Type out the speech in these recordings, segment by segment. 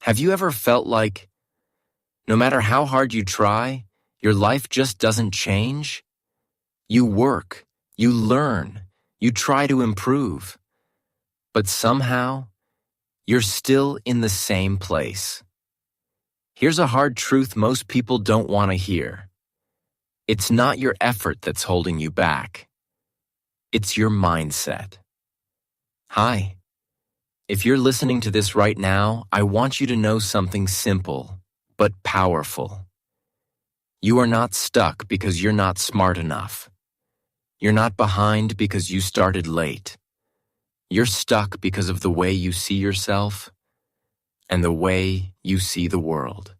Have you ever felt like, no matter how hard you try, your life just doesn't change? You work, you learn, you try to improve, but somehow, you're still in the same place. Here's a hard truth most people don't want to hear. It's not your effort that's holding you back. It's your mindset. Hi. If you're listening to this right now, I want you to know something simple, but powerful. You are not stuck because you're not smart enough. You're not behind because you started late. You're stuck because of the way you see yourself and the way you see the world.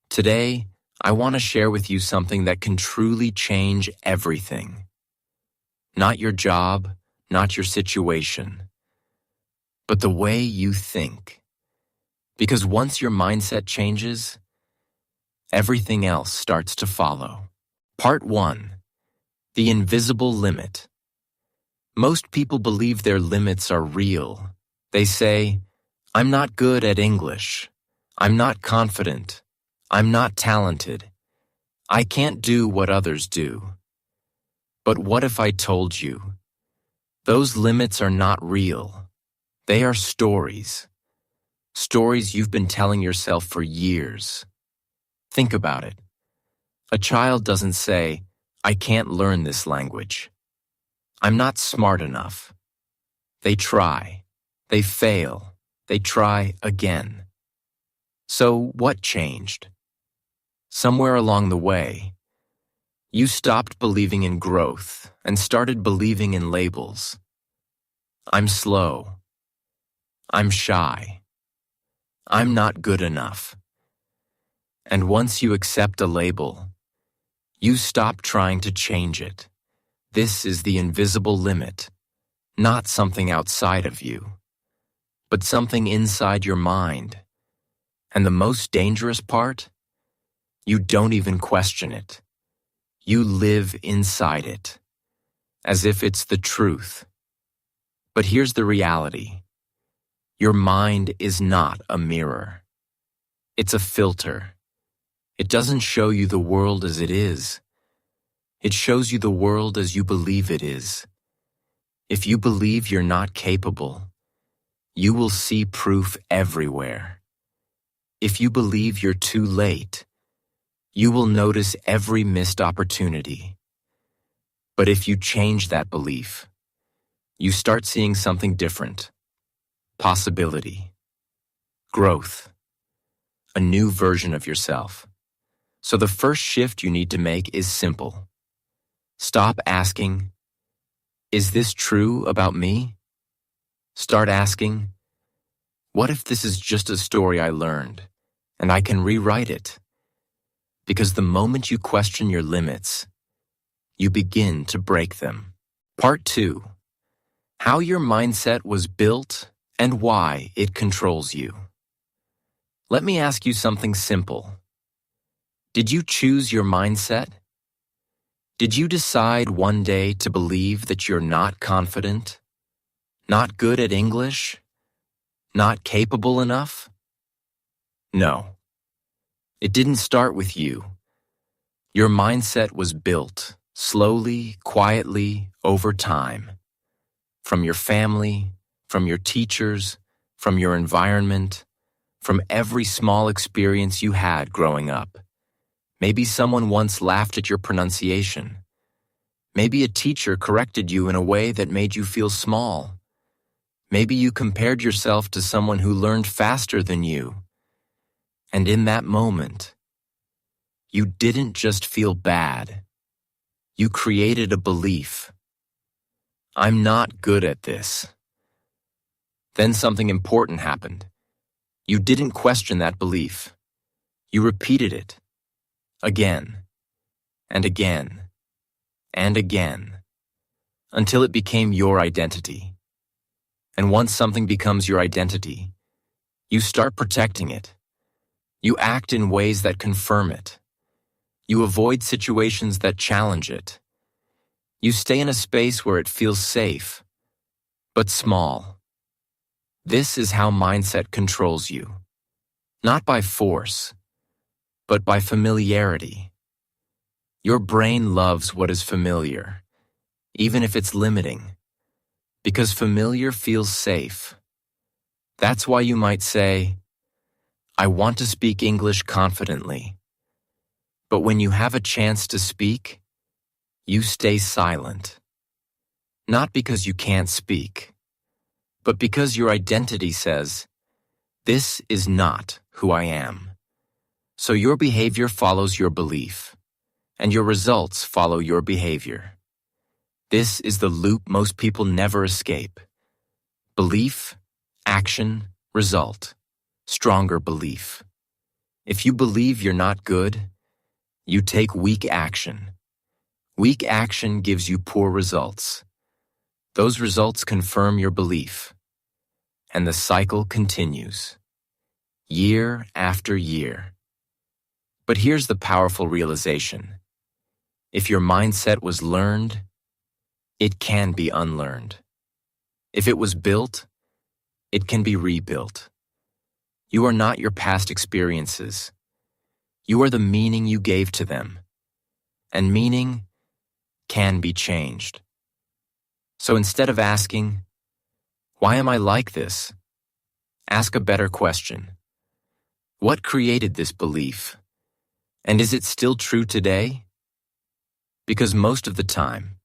Today, I want to share with you something that can truly change everything. Not your job, not your situation, but the way you think. Because once your mindset changes, everything else starts to follow. Part 1. The invisible limit. Most people believe their limits are real. They say, I'm not good at English. I'm not confident. I'm not talented. I can't do what others do. But what if I told you? Those limits are not real. They are stories. Stories you've been telling yourself for years. Think about it. A child doesn't say, I can't learn this language. I'm not smart enough. They try. They fail. They try again. So what changed? Somewhere along the way, you stopped believing in growth and started believing in labels. I'm slow. I'm shy. I'm not good enough. And once you accept a label, you stop trying to change it. This is the invisible limit, not something outside of you, but something inside your mind. And the most dangerous part? You don't even question it. You live inside it, as if it's the truth. But here's the reality. Your mind is not a mirror. It's a filter. It doesn't show you the world as it is. It shows you the world as you believe it is. If you believe you're not capable, you will see proof everywhere. If you believe you're too late, you will notice every missed opportunity. But if you change that belief, you start seeing something different. Possibility. Growth. A new version of yourself. So the first shift you need to make is simple. Stop asking, is this true about me? Start asking, what if this is just a story I learned, and I can rewrite it? Because the moment you question your limits, you begin to break them. Part 2. How your mindset was built and why it controls you. Let me ask you something simple. Did you choose your mindset? Did you decide one day to believe that you're not confident, not good at English, not capable enough? No. It didn't start with you. Your mindset was built slowly, quietly, over time. From your family, from your teachers, from your environment, from every small experience you had growing up. Maybe someone once laughed at your pronunciation. Maybe a teacher corrected you in a way that made you feel small. Maybe you compared yourself to someone who learned faster than you. And in that moment, you didn't just feel bad. You created a belief. I'm not good at this. Then something important happened. You didn't question that belief. You repeated it. Again, and again, and again, until it became your identity. And once something becomes your identity, you start protecting it. You act in ways that confirm it. You avoid situations that challenge it. You stay in a space where it feels safe, but small. This is how mindset controls you. Not by force, but by familiarity. Your brain loves what is familiar, even if it's limiting, because familiar feels safe. That's why you might say, I want to speak English confidently. But when you have a chance to speak, you stay silent. Not because you can't speak, but because your identity says, this is not who I am. So your behavior follows your belief, and your results follow your behavior. This is the loop most people never escape. Belief, action, result. Stronger belief. If you believe you're not good, you take weak action. Weak action gives you poor results. Those results confirm your belief. And the cycle continues. Year after year. But here's the powerful realization. If your mindset was learned, it can be unlearned. If it was built, it can be rebuilt. You are not your past experiences. You are the meaning you gave to them. And meaning can be changed. So instead of asking, why am I like this? Ask a better question. What created this belief? And is it still true today? Because most of the time,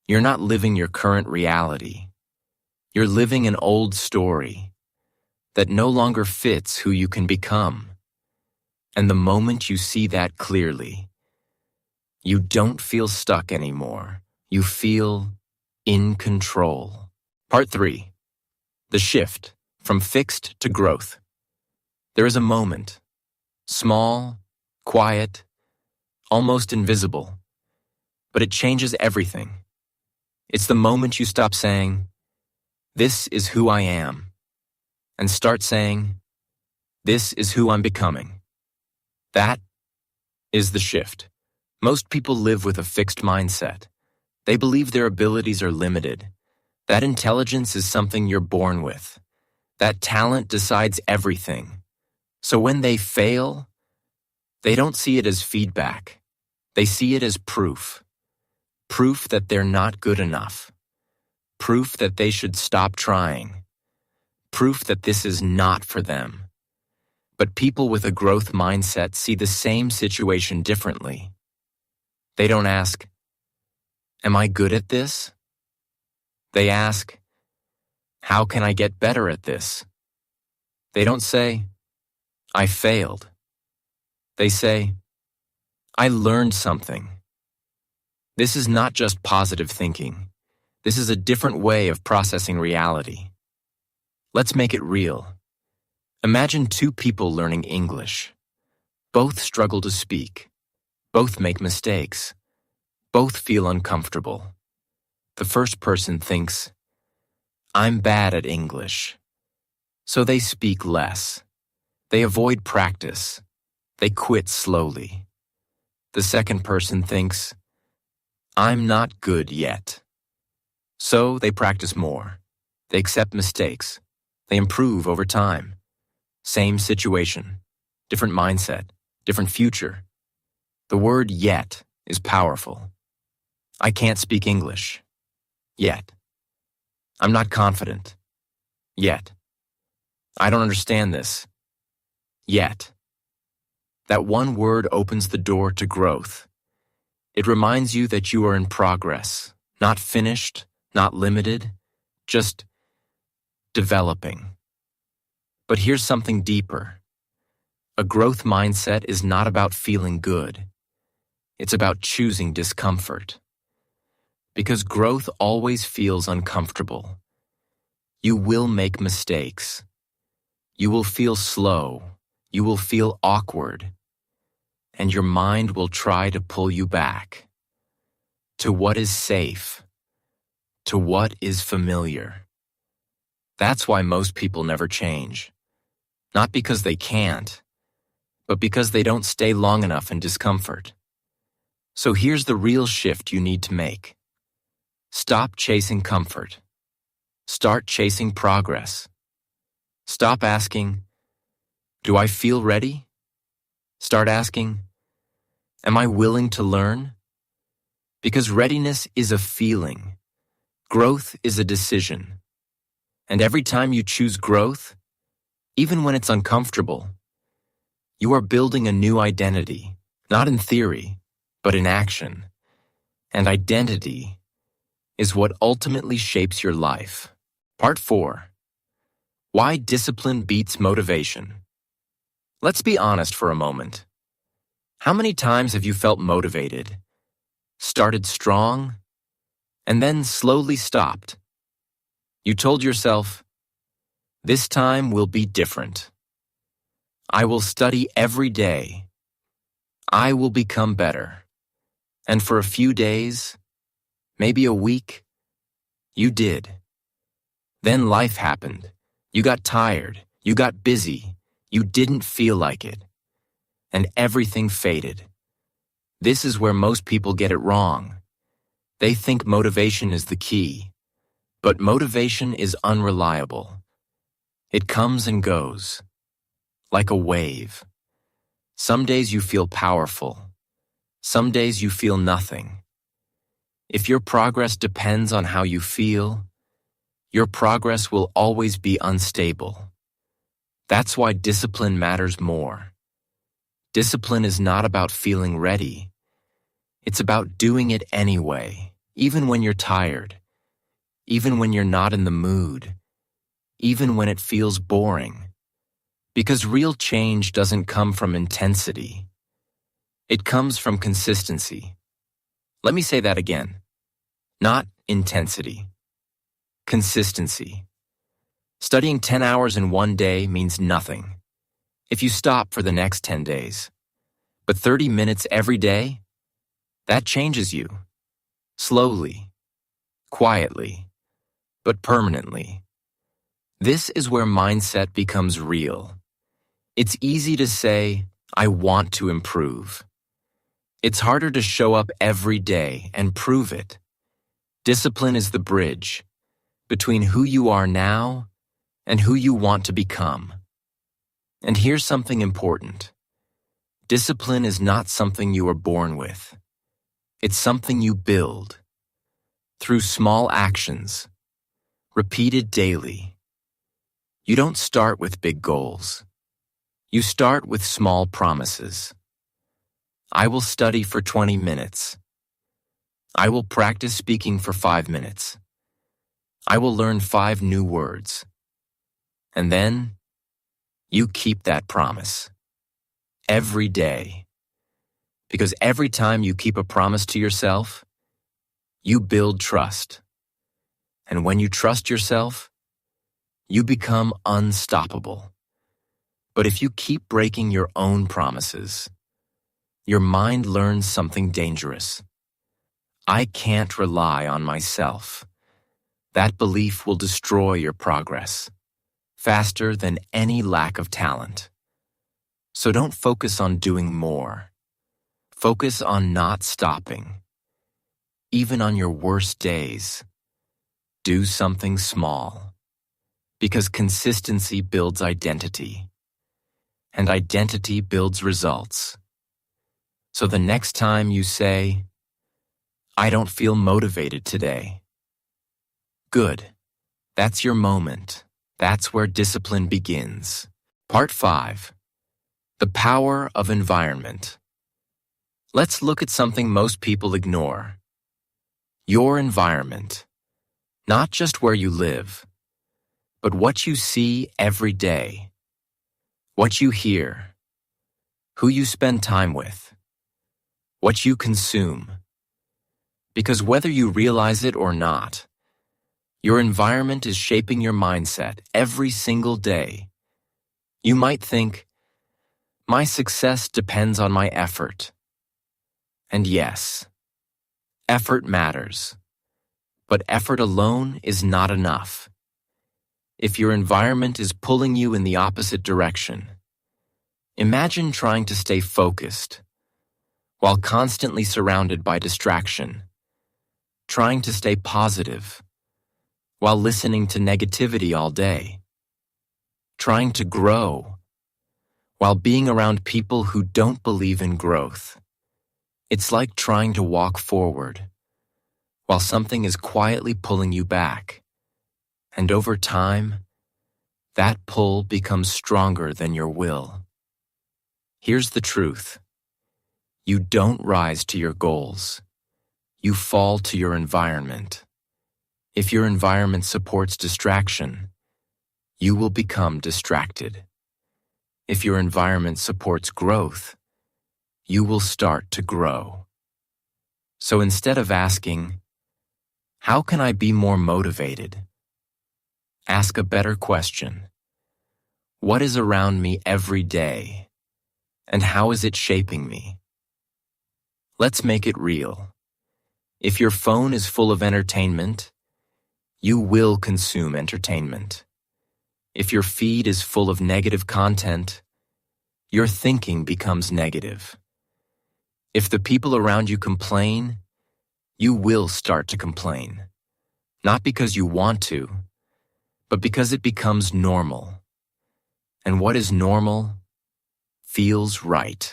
you're not living your current reality. You're living an old story that no longer fits who you can become. And the moment you see that clearly, you don't feel stuck anymore. You feel in control. Part 3. The shift from fixed to growth. There is a moment, small, quiet, almost invisible, but it changes everything. It's the moment you stop saying, this is who I am, and start saying, this is who I'm becoming. That is the shift. Most people live with a fixed mindset. They believe their abilities are limited. That intelligence is something you're born with. That talent decides everything. So when they fail, they don't see it as feedback. They see it as proof. Proof that they're not good enough. Proof that they should stop trying. Proof that this is not for them. But people with a growth mindset see the same situation differently. They don't ask, am I good at this? They ask, how can I get better at this? They don't say, I failed. They say, I learned something. This is not just positive thinking. This is a different way of processing reality. Let's make it real. Imagine two people learning English. Both struggle to speak. Both make mistakes. Both feel uncomfortable. The first person thinks, I'm bad at English. So they speak less. They avoid practice. They quit slowly. The second person thinks, I'm not good yet. So they practice more. They accept mistakes. They improve over time. Same situation, different mindset, different future. The word yet is powerful. I can't speak English. Yet. I'm not confident. Yet. I don't understand this. Yet. That one word opens the door to growth. It reminds you that you are in progress, not finished, not limited, just developing. But here's something deeper. A growth mindset is not about feeling good. It's about choosing discomfort. Because growth always feels uncomfortable. You will make mistakes. You will feel slow. You will feel awkward. And your mind will try to pull you back. To what is safe. To what is familiar. That's why most people never change. Not because they can't, but because they don't stay long enough in discomfort. So here's the real shift you need to make. Stop chasing comfort. Start chasing progress. Stop asking, Do I feel ready? Start asking, am I willing to learn? Because readiness is a feeling. Growth is a decision. And every time you choose growth, even when it's uncomfortable, you are building a new identity, not in theory, but in action. And identity is what ultimately shapes your life. Part 4. Why discipline beats motivation. Let's be honest for a moment. How many times have you felt motivated, started strong, and then slowly stopped? You told yourself, this time will be different. I will study every day. I will become better. And for a few days, maybe a week, you did. Then life happened. You got tired. You got busy. You didn't feel like it. And everything faded. This is where most people get it wrong. They think motivation is the key. But motivation is unreliable. It comes and goes, like a wave. Some days you feel powerful. Some days you feel nothing. If your progress depends on how you feel, your progress will always be unstable. That's why discipline matters more. Discipline is not about feeling ready. It's about doing it anyway, even when you're tired, even when you're not in the mood, even when it feels boring. Because real change doesn't come from intensity. It comes from consistency. Let me say that again. Not intensity. Consistency. Studying 10 hours in one day means nothing if you stop for the next 10 days. But 30 minutes every day, that changes you. Slowly, quietly, but permanently. This is where mindset becomes real. It's easy to say, I want to improve. It's harder to show up every day and prove it. Discipline is the bridge between who you are now and who you want to become. And here's something important. Discipline is not something you are born with. It's something you build through small actions, repeated daily. You don't start with big goals. You start with small promises. I will study for 20 minutes. I will practice speaking for 5 minutes. I will learn 5 new words. And then, you keep that promise. Every day. Because every time you keep a promise to yourself, you build trust. And when you trust yourself, you become unstoppable. But if you keep breaking your own promises, your mind learns something dangerous. I can't rely on myself. That belief will destroy your progress faster than any lack of talent. So don't focus on doing more. Focus on not stopping. Even on your worst days, do something small. Because consistency builds identity. And identity builds results. So the next time you say, I don't feel motivated today. Good. That's your moment. That's where discipline begins. Part 5. The power of environment. Let's look at something most people ignore. Your environment. Not just where you live, but what you see every day. What you hear. Who you spend time with. What you consume. Because whether you realize it or not, your environment is shaping your mindset every single day. You might think, my success depends on my effort. And yes, effort matters. But effort alone is not enough. If your environment is pulling you in the opposite direction, imagine trying to stay focused while constantly surrounded by distraction, trying to stay positive while listening to negativity all day, trying to grow while being around people who don't believe in growth. It's like trying to walk forward while something is quietly pulling you back. And over time, that pull becomes stronger than your will. Here's the truth. You don't rise to your goals. You fall to your environment. If your environment supports distraction, you will become distracted. If your environment supports growth, you will start to grow. So instead of asking, "How can I be more motivated?" ask a better question. What is around me every day, and how is it shaping me? Let's make it real. If your phone is full of entertainment, you will consume entertainment. If your feed is full of negative content, your thinking becomes negative. If the people around you complain, you will start to complain. Not because you want to, but because it becomes normal. And what is normal feels right.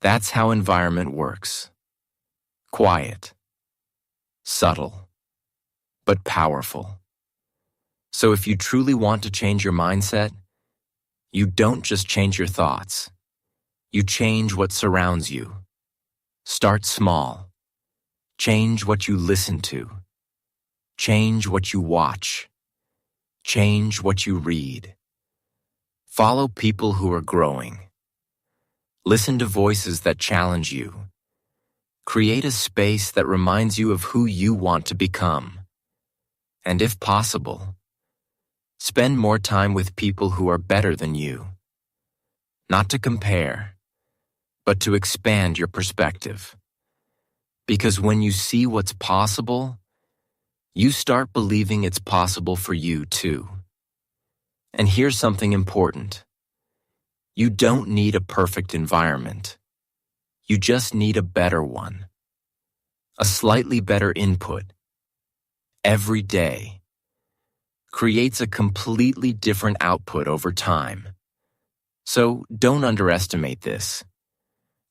That's how environment works. Quiet, subtle, but powerful. So if you truly want to change your mindset, you don't just change your thoughts. You change what surrounds you. Start small. Change what you listen to. Change what you watch. Change what you read. Follow people who are growing. Listen to voices that challenge you. Create a space that reminds you of who you want to become. And if possible, spend more time with people who are better than you. Not to compare, but to expand your perspective. Because when you see what's possible, you start believing it's possible for you too. And here's something important. You don't need a perfect environment. You just need a better one. A slightly better input. Every day creates a completely different output over time. So don't underestimate this.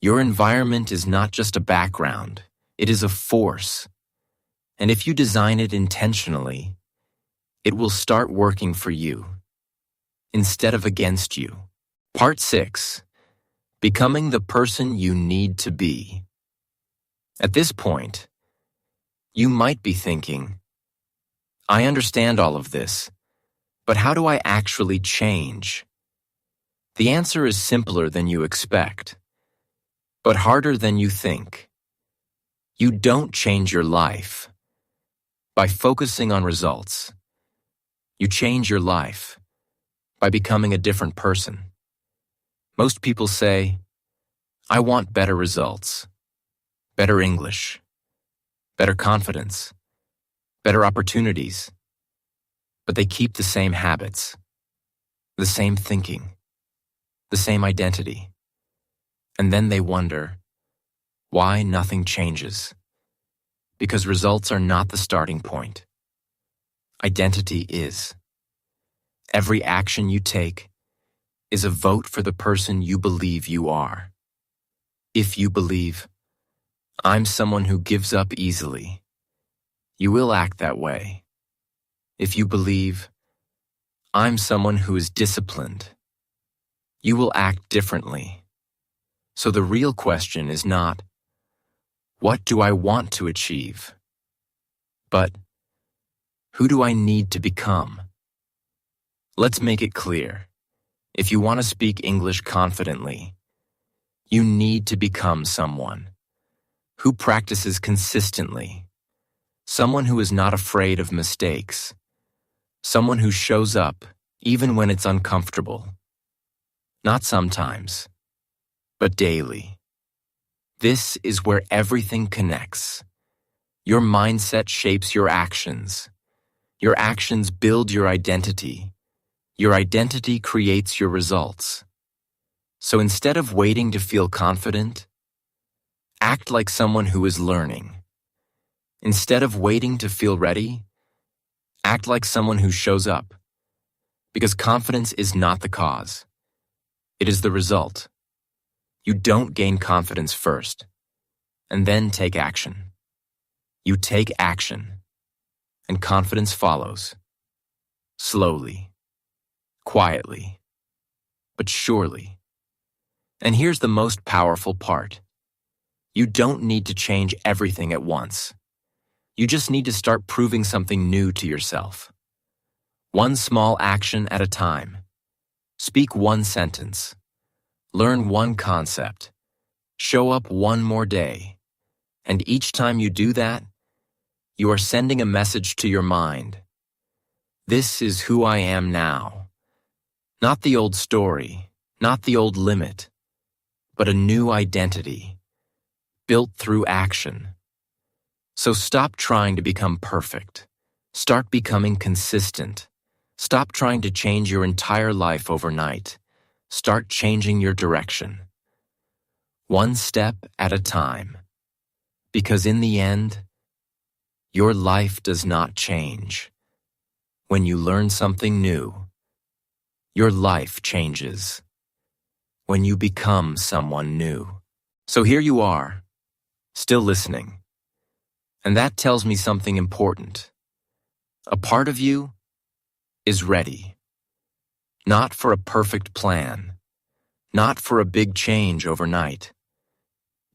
Your environment is not just a background, it is a force. And if you design it intentionally, it will start working for you, instead of against you. Part 6. Becoming the person you need to be. At this point, you might be thinking, I understand all of this, but how do I actually change? The answer is simpler than you expect, but harder than you think. You don't change your life by focusing on results. You change your life by becoming a different person. Most people say, I want better results, better English, better confidence, better opportunities, but they keep the same habits, the same thinking, the same identity. And then they wonder why nothing changes. Because results are not the starting point. Identity is. Every action you take is a vote for the person you believe you are. If you believe, I'm someone who gives up easily, you will act that way. If you believe, I'm someone who is disciplined, you will act differently. So the real question is not, what do I want to achieve? But, who do I need to become? Let's make it clear. If you want to speak English confidently, you need to become someone who practices consistently, someone who is not afraid of mistakes, someone who shows up even when it's uncomfortable. Not sometimes, but daily. This is where everything connects. Your mindset shapes your actions. Your actions build your identity. Your identity creates your results. So instead of waiting to feel confident, act like someone who is learning. Instead of waiting to feel ready, act like someone who shows up. Because confidence is not the cause. It is the result. You don't gain confidence first, and then take action. You take action, and confidence follows. Slowly, quietly, but surely. And here's the most powerful part. You don't need to change everything at once. You just need to start proving something new to yourself. One small action at a time. Speak one sentence. Learn one concept. Show up one more day. And each time you do that, you are sending a message to your mind. This is who I am now. Not the old story, not the old limit, but a new identity, built through action. So stop trying to become perfect. Start becoming consistent. Stop trying to change your entire life overnight. Start changing your direction. One step at a time. Because in the end, your life does not change. When you learn something new, your life changes. When you become someone new. So here you are, still listening. And that tells me something important. A part of you is ready. Not for a perfect plan, not for a big change overnight,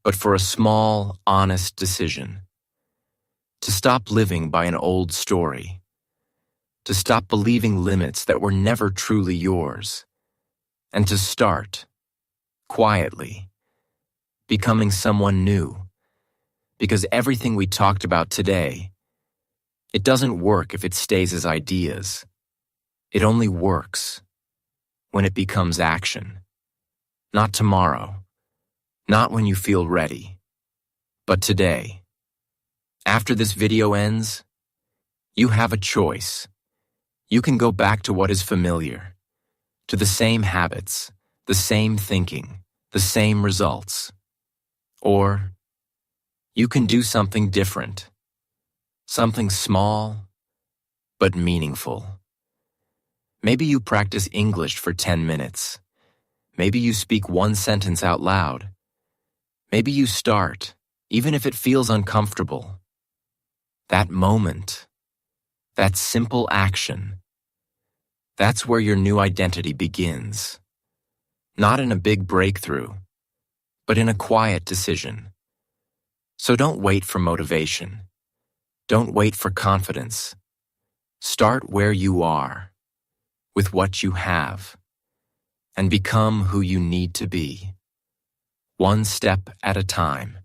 but for a small, honest decision. To stop living by an old story. To stop believing limits that were never truly yours. And to start, quietly, becoming someone new. Because everything we talked about today, it doesn't work if it stays as ideas. It only works when it becomes action. Not tomorrow, not when you feel ready, but today. After this video ends, you have a choice. You can go back to what is familiar, to the same habits, the same thinking, the same results. Or you can do something different, something small but meaningful. Maybe you practice English for 10 minutes. Maybe you speak one sentence out loud. Maybe you start, even if it feels uncomfortable. That moment, that simple action, that's where your new identity begins. Not in a big breakthrough, but in a quiet decision. So don't wait for motivation. Don't wait for confidence. Start where you are, with what you have, and become who you need to be. One step at a time.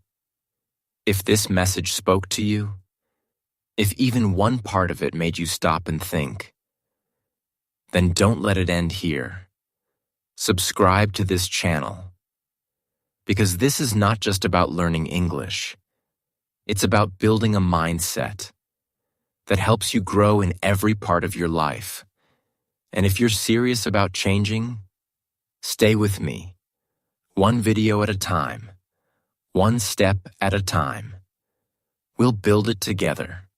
If this message spoke to you, if even one part of it made you stop and think, then don't let it end here. Subscribe to this channel. Because this is not just about learning English. It's about building a mindset that helps you grow in every part of your life. And if you're serious about changing, stay with me. One video at a time. One step at a time. We'll build it together.